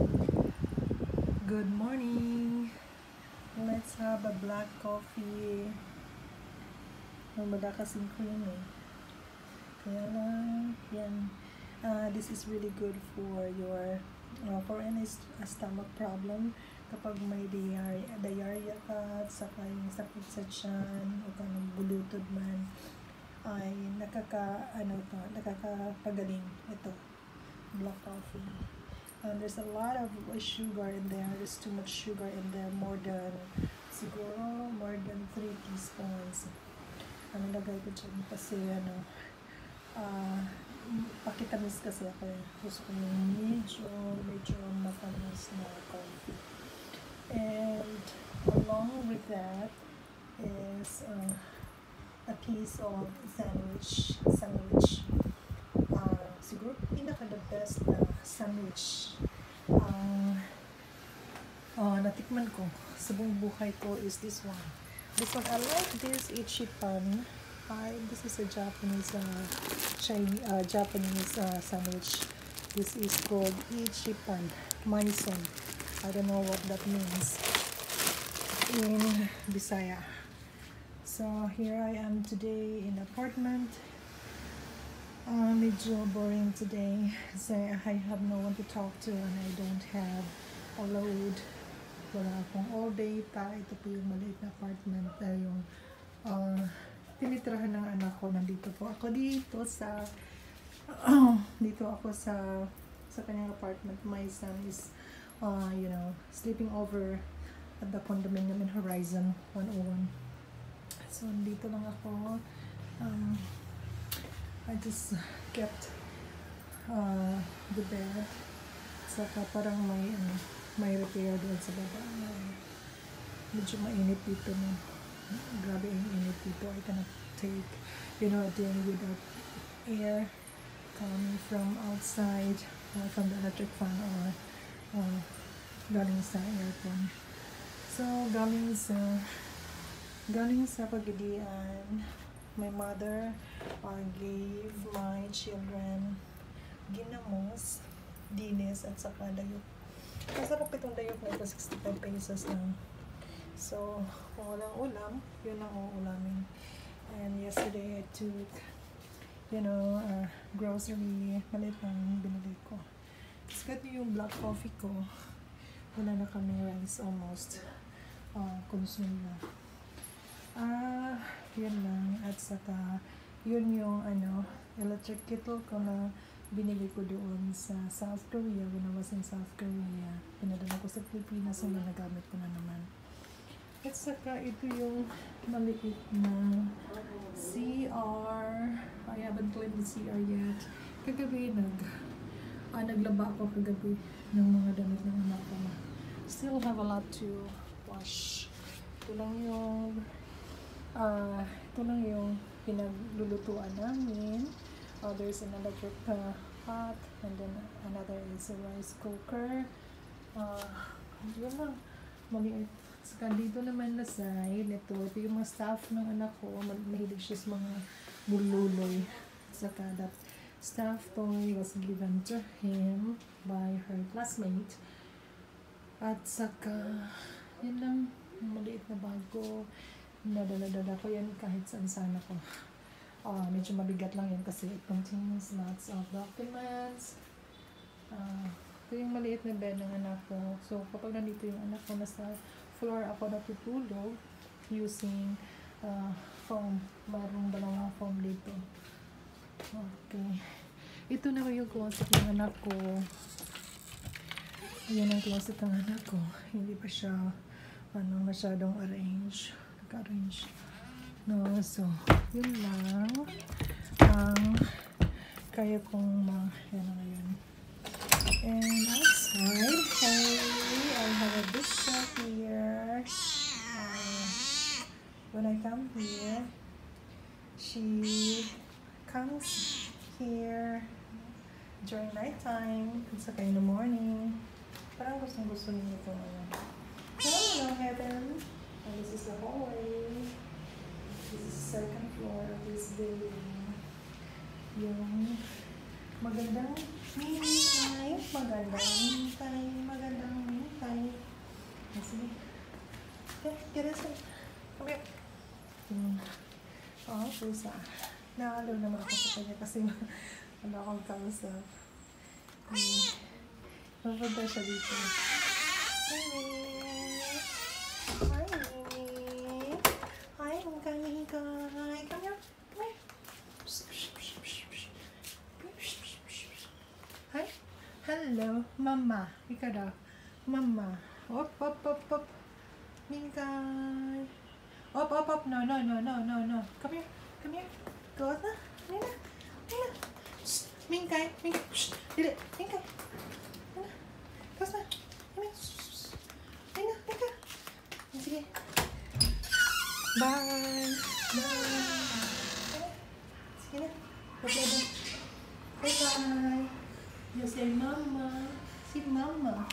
Good morning! Let's have a black coffee. Wala kasing cream eh. Kaya lang, yan. This is really good for your, for any stomach problem. Kapag may diarrhea ka, saka yung sakit sa tiyan, o kanang bulutod man, ay nakakapagaling ito, black coffee. There's a lot of sugar in there. There's too much sugar in there. Siguro more than 3 teaspoons. Ang nilagay ko dyan kasi pakitamis kasi ako. Gusto ko yung medyo matamis na coffee. And along with that is a piece of sandwich. Siguro the best sandwich natikman ko sa buong buhay ko is this one. I like this ichipan. This is a Japanese sandwich. This is called ichipan maison. I don't know what that means in Bisaya. So here I am today in apartment. Medyo boring today kasi I have no one to talk to and I don't have a load. Wala akong all day pa. Ito po yung maliit na apartment. Yung tinitirahan ng anak ko. Nandito po ako dito sa kanyang apartment. My son is sleeping over at the condominium in Horizon 101. So dito lang ako. I just kept the bed. Saka parang may repair doon sa baba. Medyo mainit dito na. Grabe yung init dito. I cannot take, dealing with that air coming from outside, from the electric fan or galing sa aircon. So, galing sa pagdidian, my mother gave my children ginamos, dinis, at saka dayok. Masarap itong dayok na ito, 65 pesos lang. So, kung walang ulam, yun ang uulamin. And yesterday I took, grocery, maliit lang binili ko. Kasi yung black coffee ko, wala na kami rice almost. Consume na. Yun lang. At saka, yun yung electric kettle ko na binili ko doon sa South Korea. When I was in South Korea, pinadala ko sa Pilipinas na nagamit ko na naman. At saka, ito yung maliit na CR. I haven't cleaned the CR yet. Kagabi, naglaba ako kagabi ng mga damit ng anak ko. Still have a lot to wash. Ito lang yung pinaglulutuan namin. There's an electric pot, and then another is a rice cooker. Yun lang, maliit. Saka dito naman na side, ito yung mga staff ng anak ko. Mahilig siya sa mga bululoy. Saka that staff toy was given to him by her classmate. At saka, yun lang, maliit na bago. Nadala-dala ko yan kahit saan ko. Medyo mabigat lang yan kasi it contains lots of documents. Ito yung maliit na bed ng anak ko. So, kapag nandito yung anak ko, nasa floor ako natutulog using foam. Mayroong dalawang foam dito. Okay. Ito na yung closet ng anak ko. Yan ang closet ng anak ko. Hindi pa siya masyadong naka-arrange. No, so, yun lang ang kaya kong yan na ngayon. And outside, I have a bookshelf here. When I come here, she comes here during night time, at saka in the morning. Parang gusto niyo ito. Hello, Heaven. And this is the hallway. This is the second floor of this building. Yung magandang magandang Sige na, sige. Come here. Oh, pusa. Naalaw naman ako sa kanya kasi wala akong kausap. Mapunta siya dito. Hi, Mimi. Hi, Mimi. Hi, Mungkay. Come here. Come here. Hi. Hello, Mama. Ikaw daw. Mama. Op, op, op, op. Mingkay. Op, op, op. No. Come here. Come here. Go out na. Nina. Mingkay. Shh. Dili. Mingkay. Nina. Tapos na. Nina. Mingkay. Sige. Bye. Sige na. Bye-bye. Bye-bye. You say mama. Si mama.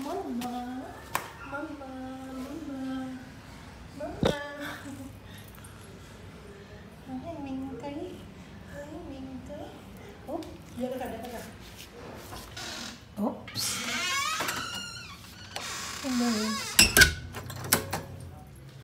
Mama. Hi, Mingkay. Oh, jaga ka. Oops. Hello.